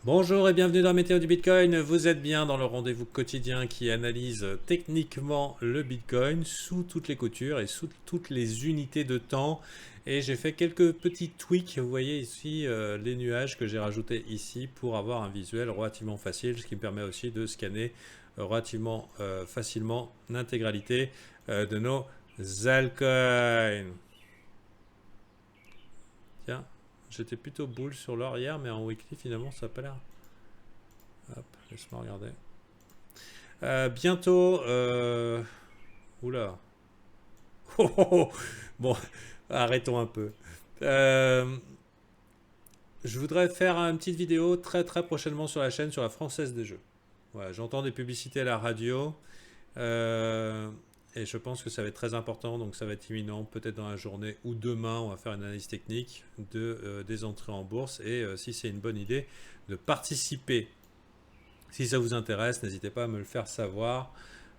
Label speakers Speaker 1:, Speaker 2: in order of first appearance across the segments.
Speaker 1: Bonjour et bienvenue dans Météo du Bitcoin. Vous êtes bien dans le rendez-vous quotidien qui analyse techniquement le Bitcoin sous toutes les coutures et sous toutes les unités de temps. Et j'ai fait quelques petits tweaks. Vous voyez ici les nuages que j'ai rajoutés ici pour avoir un visuel relativement facile, ce qui me permet aussi de scanner relativement facilement l'intégralité de nos altcoins. Tiens, j'étais plutôt bull sur l'or hier, mais en weekly finalement ça n'a pas l'air. Hop, laisse-moi regarder. Bientôt. Oula. Oh, oh, oh. Bon, arrêtons un peu. Euh, je voudrais faire une petite vidéo très très prochainement sur la chaîne sur la Française des Jeux. Voilà, j'entends des publicités à la radio. euh, et je pense que ça va être très important, donc ça va être imminent, peut-être dans la journée ou demain, on va faire une analyse technique des entrées en bourse et si c'est une bonne idée de participer. Si ça vous intéresse, n'hésitez pas à me le faire savoir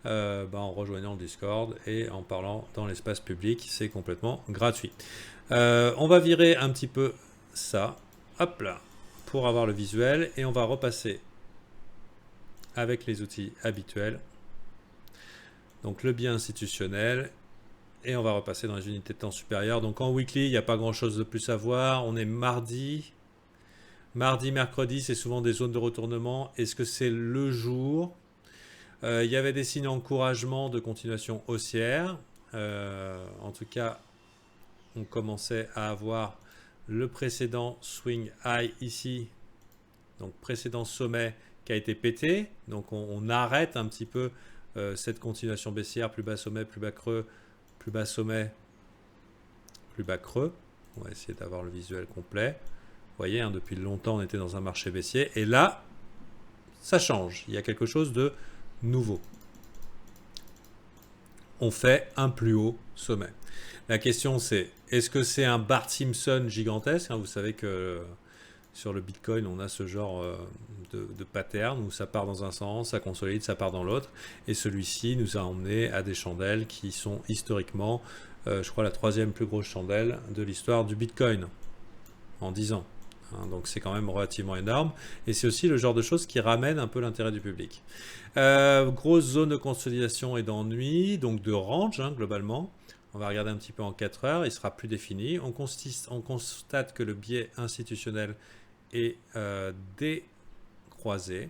Speaker 1: en rejoignant le Discord et en parlant dans l'espace public. C'est complètement gratuit. On va virer un petit peu ça. Hop là. Pour avoir le visuel. Et on va repasser avec les outils habituels. Donc le biais institutionnel. Et on va repasser dans les unités de temps supérieures. Donc en weekly, il n'y a pas grand chose de plus à voir. On est mardi. Mardi, mercredi, c'est souvent des zones de retournement. Est-ce que c'est le jour? Il y avait des signes d'encouragement de continuation haussière. En tout cas, on commençait à avoir le précédent swing high ici, donc précédent sommet qui a été pété. Donc on arrête un petit peu cette continuation baissière, plus bas sommet, plus bas creux, plus bas sommet, plus bas creux. On va essayer d'avoir le visuel complet. Vous voyez, hein, depuis longtemps, on était dans un marché baissier. Et là, ça change. Il y a quelque chose de nouveau. On fait un plus haut sommet. La question c'est, est-ce que c'est un Bart Simpson gigantesque, hein? Vous savez que sur le Bitcoin, on a ce genre de pattern où ça part dans un sens, ça consolide, ça part dans l'autre. Et celui-ci nous a emmené à des chandelles qui sont historiquement, je crois, la troisième plus grosse chandelle de l'histoire du Bitcoin en 10 ans. Donc c'est quand même relativement énorme et c'est aussi le genre de choses qui ramène un peu l'intérêt du public. Grosse zone de consolidation et d'ennui, donc de range globalement. On va regarder un petit peu en 4 heures, il sera plus défini. On constate que le biais institutionnel est décroisé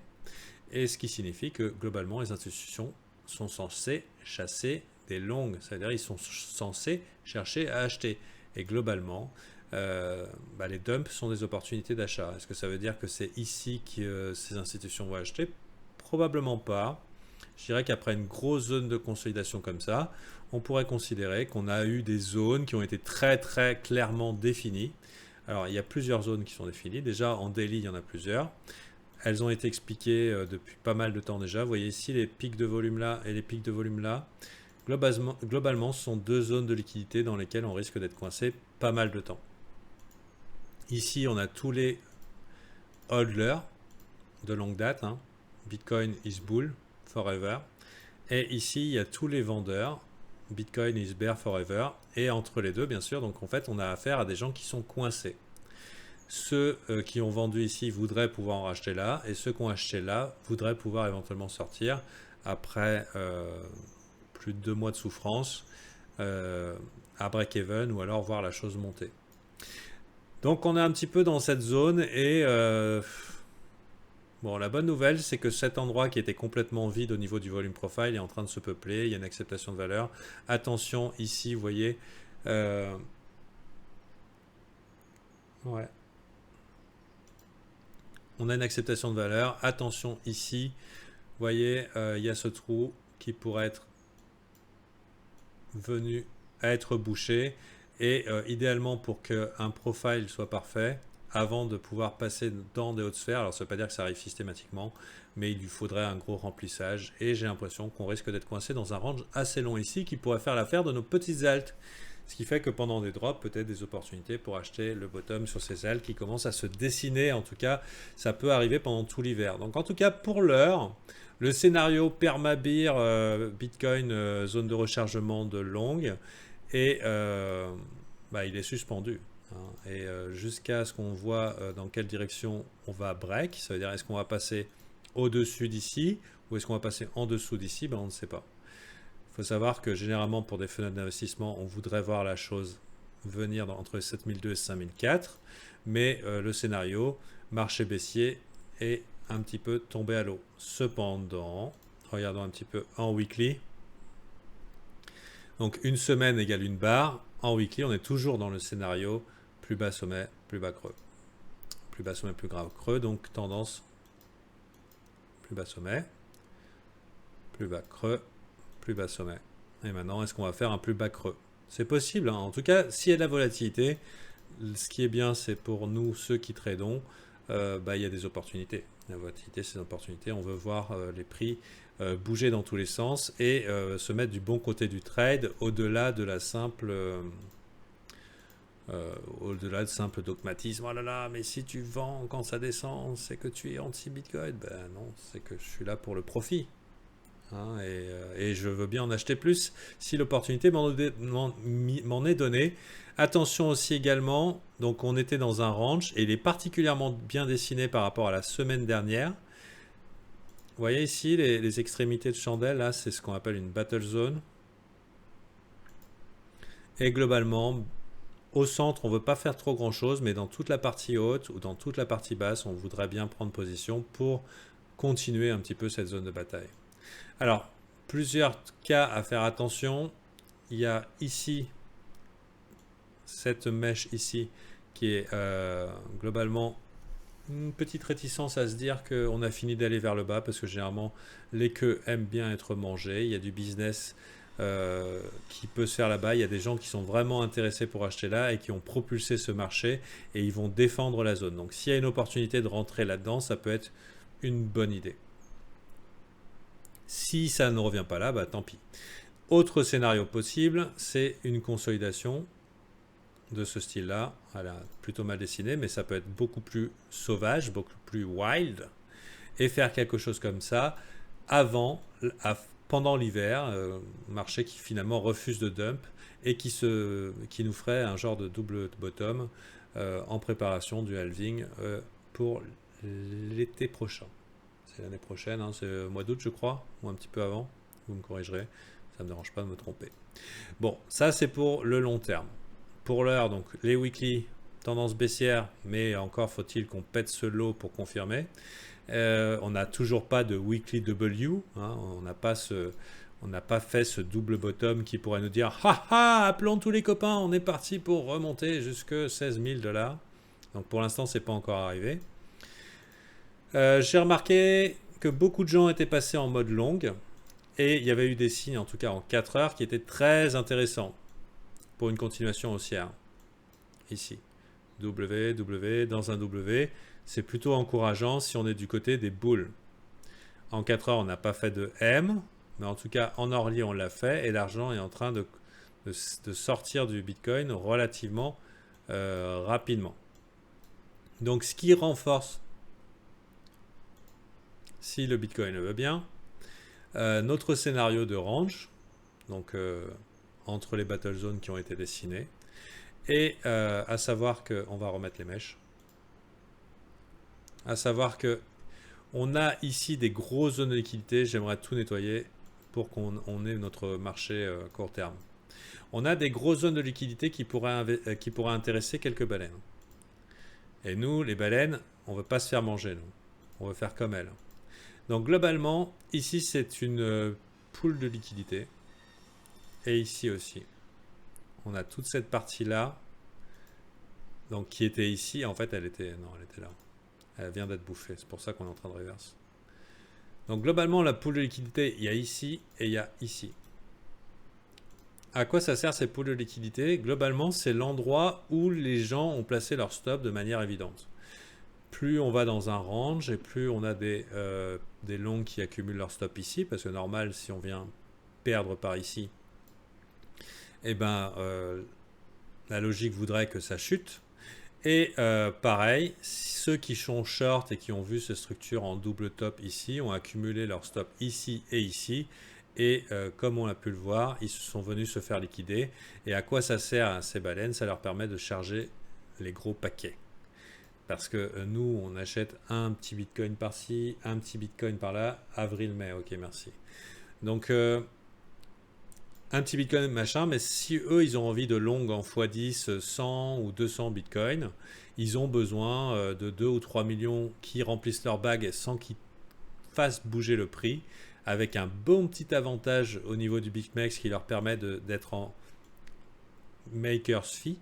Speaker 1: et ce qui signifie que globalement les institutions sont censées chasser des longues, c'est-à-dire ils sont censés chercher à acheter et globalement les dumps sont des opportunités d'achat. Est-ce que ça veut dire que c'est ici que ces institutions vont acheter? Probablement pas. Je dirais qu'après une grosse zone de consolidation comme ça, on pourrait considérer qu'on a eu des zones qui ont été très très clairement définies. Alors il y a plusieurs zones qui sont définies. Déjà en daily, il y en a plusieurs. Elles ont été expliquées depuis pas mal de temps déjà. Vous voyez ici les pics de volume là et les pics de volume là. Globalement, ce sont deux zones de liquidité dans lesquelles on risque d'être coincé pas mal de temps. Ici, on a tous les hodlers de longue date. Bitcoin is bull forever. Et ici, il y a tous les vendeurs. Bitcoin is bear forever. Et entre les deux, bien sûr, donc en fait, on a affaire à des gens qui sont coincés. Ceux qui ont vendu ici voudraient pouvoir en racheter là. Et ceux qui ont acheté là voudraient pouvoir éventuellement sortir après plus de 2 mois de souffrance à break-even ou alors voir la chose monter. Donc on est un petit peu dans cette zone et bon, la bonne nouvelle c'est que cet endroit qui était complètement vide au niveau du volume profile est en train de se peupler, il y a une acceptation de valeur. Attention ici, vous voyez, ouais. On a une acceptation de valeur, attention ici, vous voyez, il y a ce trou qui pourrait être venu à être bouché et idéalement pour qu'un profile soit parfait avant de pouvoir passer dans des hautes sphères. Alors ça ne veut pas dire que ça arrive systématiquement, mais il lui faudrait un gros remplissage et j'ai l'impression qu'on risque d'être coincé dans un range assez long ici qui pourrait faire l'affaire de nos petites altes. Ce qui fait que pendant des drops, peut-être des opportunités pour acheter le bottom sur ces ailes qui commencent à se dessiner. En tout cas, ça peut arriver pendant tout l'hiver. Donc en tout cas, pour l'heure, le scénario permabir Bitcoin zone de rechargement de longue et il est suspendu. hein, et jusqu'à ce qu'on voit dans quelle direction on va break. Ça veut dire est-ce qu'on va passer au-dessus d'ici ou est-ce qu'on va passer en dessous d'ici, ben, on ne sait pas. Il faut savoir que généralement pour des fenêtres d'investissement, on voudrait voir la chose venir entre 7002 et 5004, mais le scénario marché baissier est un petit peu tombé à l'eau. Cependant, regardons un petit peu en weekly. Donc une semaine égale une barre. En weekly, on est toujours dans le scénario plus bas sommet, plus bas creux. Plus bas sommet, plus grave creux. Donc tendance plus bas sommet, plus bas creux, plus bas sommet. Et maintenant, est-ce qu'on va faire un plus bas creux? C'est possible, hein. En tout cas, s'il y a de la volatilité, ce qui est bien, c'est pour nous, ceux qui tradons, il y a des opportunités. La volatilité, c'est une opportunité. On veut voir les prix bouger dans tous les sens et se mettre du bon côté du trade au-delà de la simple... au-delà de simple dogmatisme. Oh là là, mais si tu vends quand ça descend, c'est que tu es anti-Bitcoin. Ben non, c'est que je suis là pour le profit. Hein, et je veux bien en acheter plus si l'opportunité m'en est donnée. Attention aussi également, donc on était dans un range et il est particulièrement bien dessiné par rapport à la semaine dernière. Vous voyez ici les extrémités de chandelle, là c'est ce qu'on appelle une battle zone. Et globalement, au centre, on ne veut pas faire trop grand chose, mais dans toute la partie haute ou dans toute la partie basse, on voudrait bien prendre position pour continuer un petit peu cette zone de bataille. Alors, plusieurs cas à faire attention. Il y a ici, cette mèche ici, qui est globalement une petite réticence à se dire qu'on a fini d'aller vers le bas, parce que généralement, les queues aiment bien être mangées. Il y a du business qui peut se faire là-bas. Il y a des gens qui sont vraiment intéressés pour acheter là et qui ont propulsé ce marché et ils vont défendre la zone. Donc, s'il y a une opportunité de rentrer là-dedans, ça peut être une bonne idée. Si ça ne revient pas là, bah tant pis. Autre scénario possible, c'est une consolidation de ce style-là. Elle a plutôt mal dessiné, mais ça peut être beaucoup plus sauvage, beaucoup plus wild, et faire quelque chose comme ça pendant l'hiver, marché qui finalement refuse de dump et qui nous ferait un genre de double bottom en préparation du halving pour l'été prochain. C'est l'année prochaine, hein, c'est le mois d'août je crois, ou un petit peu avant, vous me corrigerez, ça ne me dérange pas de me tromper. Bon, ça c'est pour le long terme. Pour l'heure, donc les weekly, tendance baissière, mais encore faut-il qu'on pète ce lot pour confirmer. On n'a toujours pas de weekly W, hein, on n'a pas fait ce double bottom qui pourrait nous dire « Ha ha, appelons tous les copains, on est parti pour remonter jusque 16 000 $. Donc pour l'instant, c'est pas encore arrivé. J'ai remarqué que beaucoup de gens étaient passés en mode longue et il y avait eu des signes, en tout cas en 4 heures, qui étaient très intéressants pour une continuation haussière. Ici, W, W, dans un W, c'est plutôt encourageant si on est du côté des bulls. En 4 heures, on n'a pas fait de M, mais en tout cas en Orly, on l'a fait et l'argent est en train de sortir du Bitcoin relativement rapidement. Donc ce qui renforce, si le Bitcoin le veut bien, notre scénario de range, donc entre les battle zones qui ont été dessinées, et à savoir qu'on va remettre les mèches, à savoir que on a ici des grosses zones de liquidité, j'aimerais tout nettoyer pour qu'on ait notre marché court terme. On a des grosses zones de liquidité qui pourraient intéresser quelques baleines. Et nous, les baleines, on ne veut pas se faire manger, nous. On veut faire comme elles. Donc globalement, ici c'est une pool de liquidité. Et ici aussi. On a toute cette partie-là. Donc qui était ici. En fait, elle était là. Elle vient d'être bouffée. C'est pour ça qu'on est en train de reverse. Donc globalement, la pool de liquidité, il y a ici et il y a ici. À quoi ça sert ces pools de liquidité? Globalement, c'est l'endroit où les gens ont placé leur stop de manière évidente. Plus on va dans un range et plus on a des longs qui accumulent leur stop ici, parce que normal, si on vient perdre par ici, eh ben, la logique voudrait que ça chute. Et pareil, ceux qui sont short et qui ont vu ces structures en double top ici ont accumulé leur stop ici et ici. Et comme on a pu le voir, ils sont venus se faire liquider. Et à quoi ça sert à ces baleines? Ça leur permet de charger les gros paquets. Parce que nous, on achète un petit bitcoin par-ci, un petit bitcoin par-là, avril-mai, ok, merci. Donc, un petit bitcoin machin, mais si eux, ils ont envie de long en x10, 100 ou 200 bitcoins, ils ont besoin de 2 ou 3 millions qui remplissent leur bague sans qu'ils fassent bouger le prix, avec un bon petit avantage au niveau du BitMEX qui leur permet d'être en maker's fee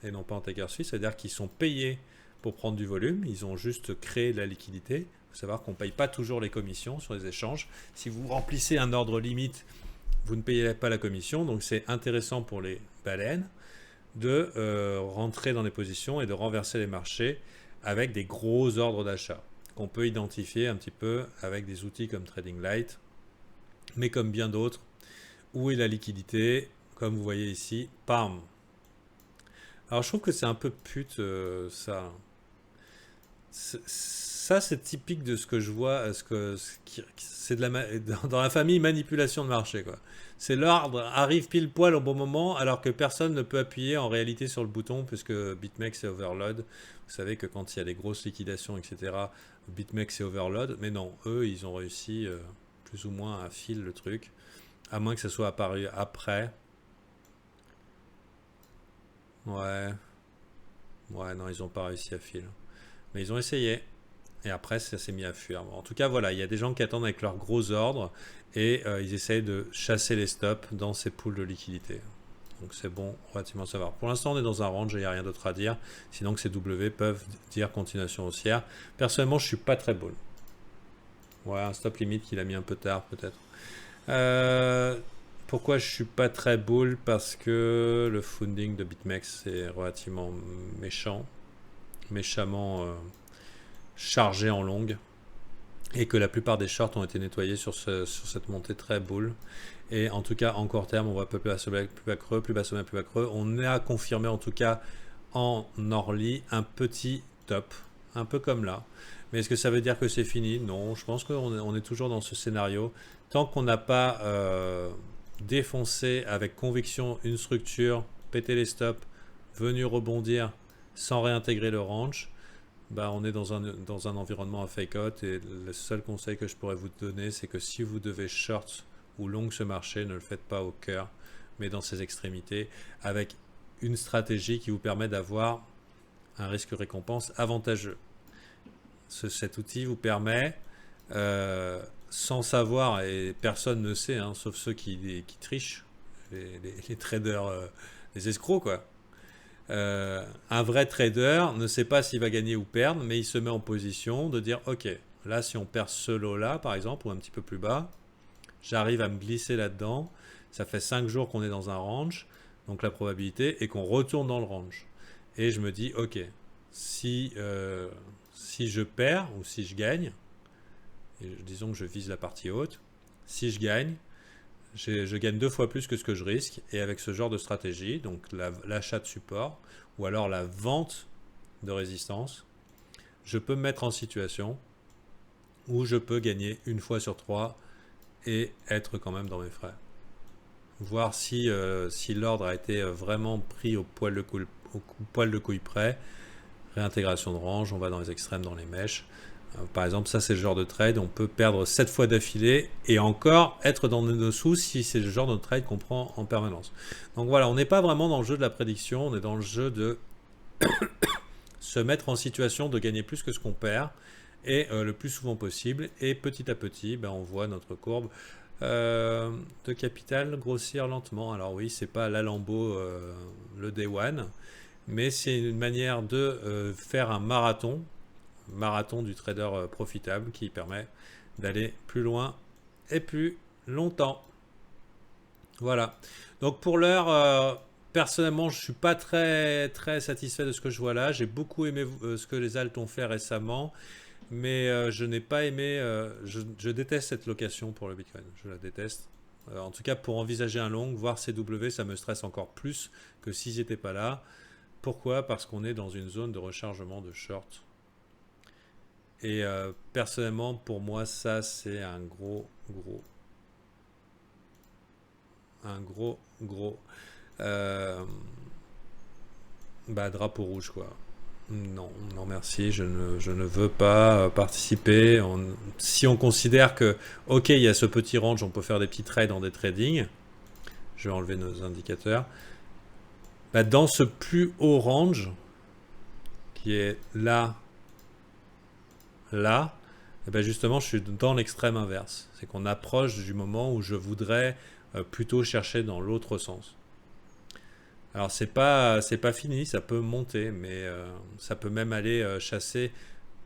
Speaker 1: et non pas en taker's fee, c'est-à-dire qu'ils sont payés pour prendre du volume, ils ont juste créé de la liquidité. Il faut savoir qu'on ne paye pas toujours les commissions sur les échanges. Si vous remplissez un ordre limite, vous ne payez pas la commission, donc c'est intéressant pour les baleines de rentrer dans les positions et de renverser les marchés avec des gros ordres d'achat qu'on peut identifier un petit peu avec des outils comme Trading Light, mais comme bien d'autres. Où est la liquidité? Comme vous voyez ici, pam. Alors je trouve que c'est un peu pute ça. Ça c'est typique de ce que je vois, c'est dans la famille manipulation de marché quoi. C'est l'ordre arrive pile poil au bon moment alors que personne ne peut appuyer en réalité sur le bouton puisque BitMEX est overload. Vous savez que quand il y a des grosses liquidations etc. BitMEX est overload, mais non, eux ils ont réussi plus ou moins à filer le truc, à moins que ça soit apparu après. Ouais, ouais non ils ont pas réussi à filer. Mais ils ont essayé. Et après, ça s'est mis à fuir. Bon, en tout cas, voilà, il y a des gens qui attendent avec leurs gros ordres et ils essayent de chasser les stops dans ces pools de liquidité. Donc c'est bon, relativement savoir. Pour l'instant, on est dans un range et il n'y a rien d'autre à dire. Sinon que ces W peuvent dire continuation haussière. Personnellement, je suis pas très bull. Ouais, un stop limite qu'il a mis un peu tard peut-être. Pourquoi je suis pas très bull? Parce que le funding de BitMEX est relativement méchamment chargé en longue, et que la plupart des shorts ont été nettoyés sur cette montée très bull. Et en tout cas, en court terme, on voit plus bas sommet, plus bas creux, plus bas sommet, plus bas creux. On a confirmé en tout cas en Orly un petit top, un peu comme là. Mais est-ce que ça veut dire que c'est fini? Non, je pense qu'on est toujours dans ce scénario. Tant qu'on n'a pas défoncé avec conviction une structure, pété les stops, venu rebondir sans réintégrer le range, bah, on est dans un environnement à fake out et le seul conseil que je pourrais vous donner, c'est que si vous devez short ou long ce marché, ne le faites pas au cœur, mais dans ses extrémités, avec une stratégie qui vous permet d'avoir un risque-récompense avantageux. Cet outil vous permet, sans savoir, et personne ne sait, hein, sauf ceux qui trichent, les traders, les escrocs quoi. Un vrai trader ne sait pas s'il va gagner ou perdre, mais il se met en position de dire ok, là si on perd ce lot là par exemple ou un petit peu plus bas, j'arrive à me glisser là-dedans, ça fait 5 jours qu'on est dans un range, donc la probabilité est qu'on retourne dans le range. Et je me dis ok, si je perds ou si je gagne, et disons que je vise la partie haute, si je gagne, je gagne 2 fois plus que ce que je risque, et avec ce genre de stratégie, donc l'achat de support ou alors la vente de résistance, je peux me mettre en situation où je peux gagner une fois sur 3 et être quand même dans mes frais. Voir si l'ordre a été vraiment pris au poil de couille près. Réintégration de range, on va dans les extrêmes, dans les mèches. Par exemple, ça c'est le genre de trade, on peut perdre 7 fois d'affilée et encore être dans nos sous si c'est le genre de trade qu'on prend en permanence. Donc voilà, on n'est pas vraiment dans le jeu de la prédiction, on est dans le jeu de se mettre en situation de gagner plus que ce qu'on perd et le plus souvent possible. Et petit à petit, ben, on voit notre courbe de capital grossir lentement. Alors oui, c'est pas la Lambo le day one, mais c'est une manière de faire un marathon du trader profitable qui permet d'aller plus loin et plus longtemps. Voilà. Donc pour l'heure, personnellement, je suis pas très très satisfait de ce que je vois là. J'ai beaucoup aimé ce que les alts ont fait récemment, mais je n'ai pas aimé. Je déteste cette location pour le Bitcoin. Je la déteste. En tout cas, pour envisager un long, voir CW, ça me stresse encore plus que s'ils n'étaient pas là. Pourquoi? Parce qu'on est dans une zone de rechargement de short. Et personnellement, pour moi, ça, c'est un gros Bah, drapeau rouge, quoi. Non, non merci, je ne veux pas participer. Si on considère que, ok, il y a ce petit range, on peut faire des petits trades en des trading. Je vais enlever nos indicateurs. Bah, dans ce plus haut range, qui est là, là, et ben justement, je suis dans l'extrême inverse. C'est qu'on approche du moment où je voudrais plutôt chercher dans l'autre sens. Alors c'est pas fini, ça peut monter, mais ça peut même aller chasser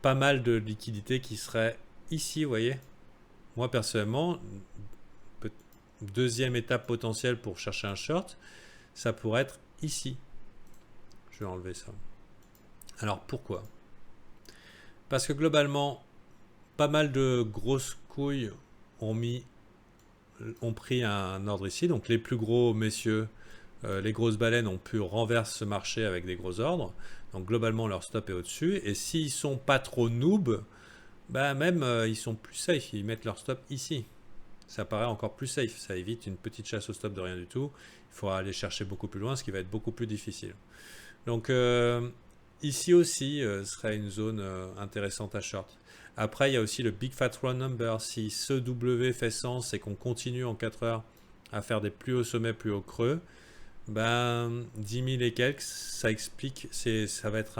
Speaker 1: pas mal de liquidités qui seraient ici, vous voyez. Moi personnellement, deuxième étape potentielle pour chercher un short, ça pourrait être ici. Je vais enlever ça. Alors pourquoi? Parce que globalement, pas mal de grosses couilles ont pris un ordre ici. Donc les plus gros messieurs, les grosses baleines ont pu renverser ce marché avec des gros ordres. Donc globalement leur stop est au-dessus. Et s'ils sont pas trop noobs, bah même ils sont plus safe. Ils mettent leur stop ici. Ça paraît encore plus safe. Ça évite une petite chasse au stop de rien du tout. Il faudra aller chercher beaucoup plus loin, ce qui va être beaucoup plus difficile. Donc ici aussi serait une zone intéressante à short. Après, il y a aussi le Big Fat Round Number. Si ce W fait sens et qu'on continue en 4 heures à faire des plus hauts sommets, plus hauts creux, ben 10 000 et quelques, ça explique, ça va être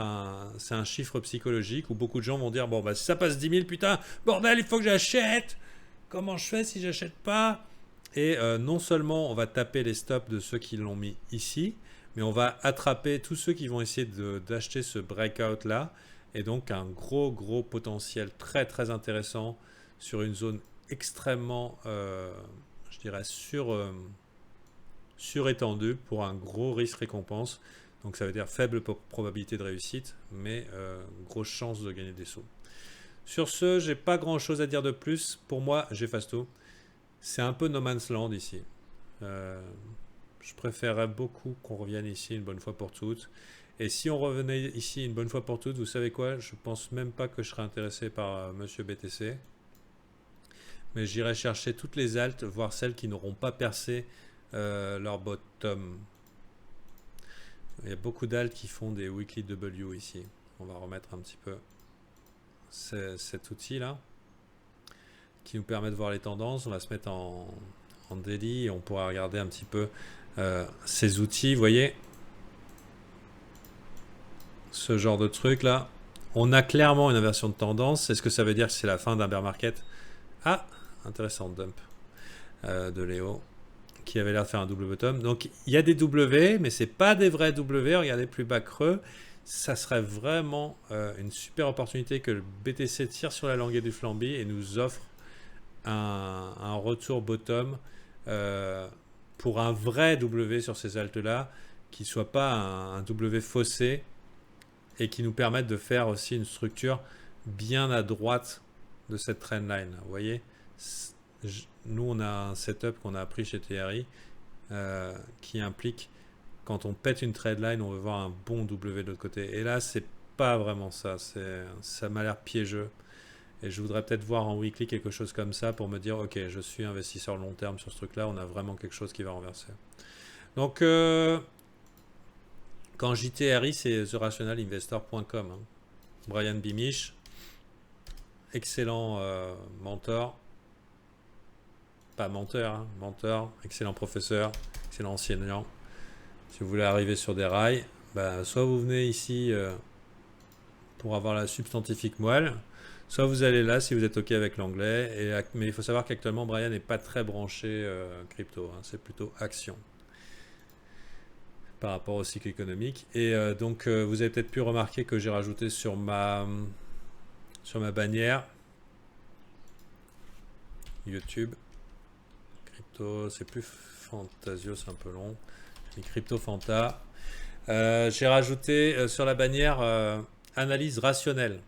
Speaker 1: c'est un chiffre psychologique où beaucoup de gens vont dire bon bah si ça passe 10 000, putain, bordel, il faut que j'achète. Comment je fais si j'achète pas? Et non seulement on va taper les stops de ceux qui l'ont mis ici, mais on va attraper tous ceux qui vont essayer d'acheter ce breakout là, et donc un gros potentiel très très intéressant sur une zone extrêmement, je dirais, surétendue pour un gros risque-récompense. Donc ça veut dire faible probabilité de réussite, mais grosse chance de gagner des sous. Sur ce, j'ai pas grand chose à dire de plus. Pour moi, j'efface tout. C'est un peu no man's land ici. Je préférerais beaucoup qu'on revienne ici une bonne fois pour toutes. Et si on revenait ici une bonne fois pour toutes, vous savez quoi? Je pense même pas que je serais intéressé par Monsieur BTC. Mais j'irai chercher toutes les altes, voire celles qui n'auront pas percé leur bottom. Il y a beaucoup d'altes qui font des weekly W ici. On va remettre un petit peu cet outil là qui nous permet de voir les tendances. On va se mettre en daily et on pourra regarder un petit peu ces outils. Vous voyez ce genre de truc là. On a clairement une inversion de tendance. Est-ce que ça veut dire que c'est la fin d'un bear market? Ah, intéressant dump de Léo qui avait l'air de faire un double bottom. Donc il y a des W, mais c'est pas des vrais W. Regardez plus bas creux. Ça serait vraiment une super opportunité que le BTC tire sur la languette du flambi et nous offre un retour bottom pour un vrai W sur ces altes là, qui soit pas un W faussé et qui nous permette de faire aussi une structure bien à droite de cette trendline. Vous voyez, nous on a un setup qu'on a appris chez TRI qui implique quand on pète une trendline, on veut voir un bon W de l'autre côté. Et là, c'est pas vraiment ça. Ça m'a l'air piégeux. Et je voudrais peut-être voir en weekly quelque chose comme ça pour me dire, ok, je suis investisseur long terme sur ce truc-là. On a vraiment quelque chose qui va renverser. Donc, quand JTRI, c'est therationalinvestor.com. Hein. Brian Bimich, excellent mentor. Pas menteur, hein, mentor, excellent professeur, excellent enseignant. Si vous voulez arriver sur des rails, bah, soit vous venez ici pour avoir la substantifique moelle, soit vous allez là si vous êtes OK avec l'anglais. Mais il faut savoir qu'actuellement, Brian n'est pas très branché crypto. Hein, c'est plutôt action par rapport au cycle économique. Et donc, vous avez peut-être pu remarquer que j'ai rajouté sur ma bannière YouTube. Crypto, c'est plus Fantasio, c'est un peu long. Crypto Fanta. J'ai rajouté sur la bannière analyse rationnelle,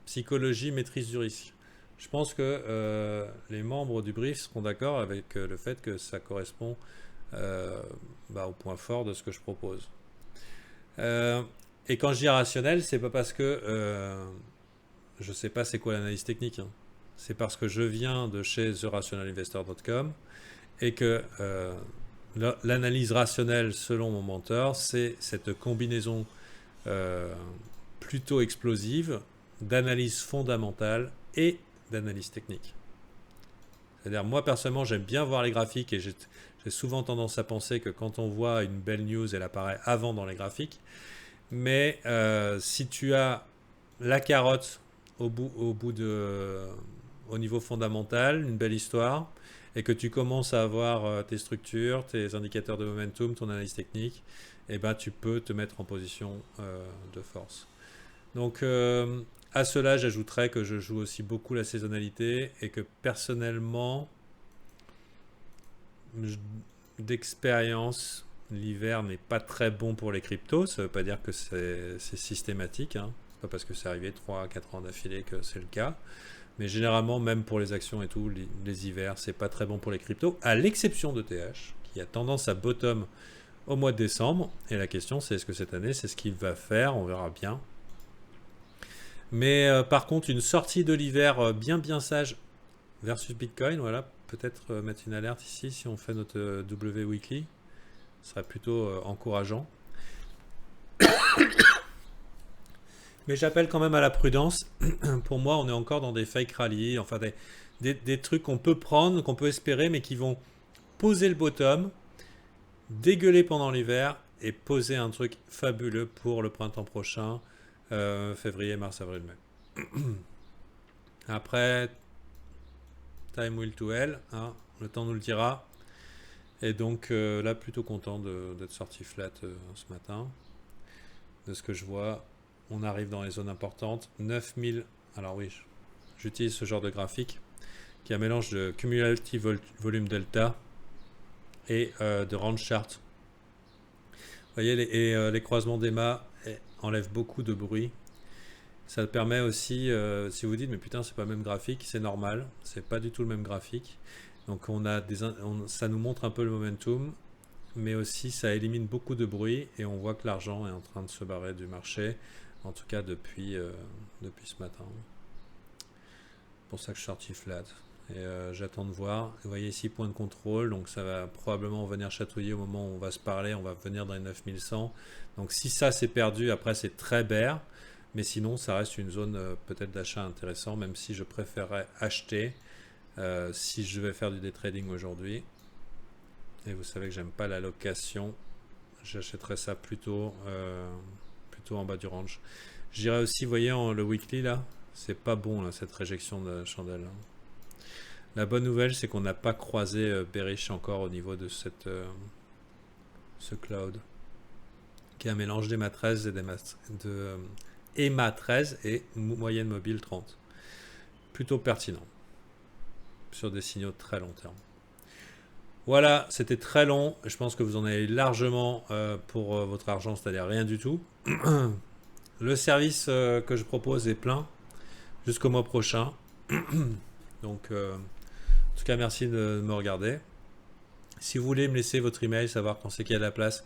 Speaker 1: psychologie, maîtrise du risque. Je pense que les membres du brief seront d'accord avec le fait que ça correspond au point fort de ce que je propose. Et quand je dis rationnel, c'est pas parce que je sais pas c'est quoi l'analyse technique. Hein. C'est parce que je viens de chez therationalinvestor.com et que l'analyse rationnelle, selon mon mentor, c'est cette combinaison euh, plutôt explosive, d'analyse fondamentale et d'analyse technique. C'est-à-dire, moi personnellement, j'aime bien voir les graphiques et j'ai souvent tendance à penser que quand on voit une belle news, elle apparaît avant dans les graphiques. Mais si tu as la carotte au niveau fondamental, une belle histoire, et que tu commences à avoir tes structures, tes indicateurs de momentum, ton analyse technique, eh ben, tu peux te mettre en position de force. Donc, à cela, j'ajouterais que je joue aussi beaucoup la saisonnalité et que personnellement, d'expérience, l'hiver n'est pas très bon pour les cryptos. Ça ne veut pas dire que c'est systématique. Hein. C'est pas parce que c'est arrivé 3-4 ans d'affilée que c'est le cas. Mais généralement, même pour les actions et tout, les hivers, c'est pas très bon pour les cryptos, à l'exception de TH, qui a tendance à bottom au mois de décembre. Et la question, c'est est-ce que cette année, c'est ce qu'il va faire? On verra bien. Mais par contre, une sortie de l'hiver bien sage versus Bitcoin, voilà, peut-être mettre une alerte ici si on fait notre W Weekly, ce serait plutôt encourageant. Mais j'appelle quand même à la prudence. Pour moi, on est encore dans des fake rallyes, enfin des trucs qu'on peut prendre, qu'on peut espérer, mais qui vont poser le bottom, dégueuler pendant l'hiver et poser un truc fabuleux pour le printemps prochain, février, mars, avril, mai. Après, time will tell, hein, le temps nous le dira. Et donc là, plutôt content d'être sorti flat ce matin. De ce que je vois, on arrive dans les zones importantes. 9000, alors oui, j'utilise ce genre de graphique qui est un mélange de cumulative volume delta et de range chart. Vous voyez, les croisements d'EMA enlèvent beaucoup de bruit. Ça permet aussi, si vous dites, mais putain, c'est pas le même graphique, c'est normal, c'est pas du tout le même graphique. Donc ça nous montre un peu le momentum, mais aussi ça élimine beaucoup de bruit et on voit que l'argent est en train de se barrer du marché, en tout cas depuis ce matin. C'est pour ça que je suis sorti flat. Et j'attends de voir. Vous voyez ici, point de contrôle, donc ça va probablement venir chatouiller au moment où on va se parler, on va venir dans les 9100. Donc si ça c'est perdu, après c'est très bear. Mais sinon, ça reste une zone peut-être d'achat intéressant, même si je préférerais acheter si je vais faire du day trading aujourd'hui. Et vous savez que j'aime pas la location. J'achèterais ça plutôt en bas du range. J'irai aussi, vous voyez, le weekly là, c'est pas bon là, cette réjection de chandelle. Là. La bonne nouvelle, c'est qu'on n'a pas croisé bearish encore au niveau de ce cloud, qui est un mélange d'EMA 13 et EMA 13 et moyenne mobile 30. Plutôt pertinent sur des signaux de très long terme. Voilà, c'était très long. Je pense que vous en avez largement pour votre argent, c'est-à-dire rien du tout. Le service que je propose est plein jusqu'au mois prochain. Donc, en tout cas, merci de me regarder. Si vous voulez me laisser votre email, savoir quand c'est qu'il y a de la place,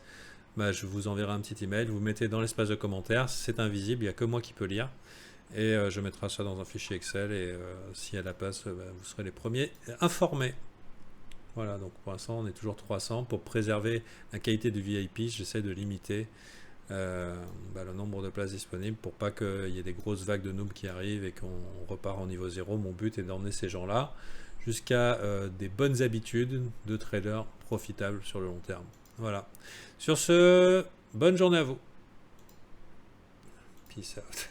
Speaker 1: bah, je vous enverrai un petit email. Vous mettez dans l'espace de commentaires. C'est invisible, il n'y a que moi qui peux lire. Et je mettrai ça dans un fichier Excel. Et s'il y a de la place, bah, vous serez les premiers informés. Voilà, donc pour l'instant, on est toujours 300. Pour préserver la qualité du VIP, j'essaie de limiter le nombre de places disponibles pour pas qu'il y ait des grosses vagues de noobs qui arrivent et qu'on repart au niveau 0. Mon but est d'emmener ces gens-là jusqu'à des bonnes habitudes de traders profitables sur le long terme. Voilà. Sur ce, bonne journée à vous. Peace out.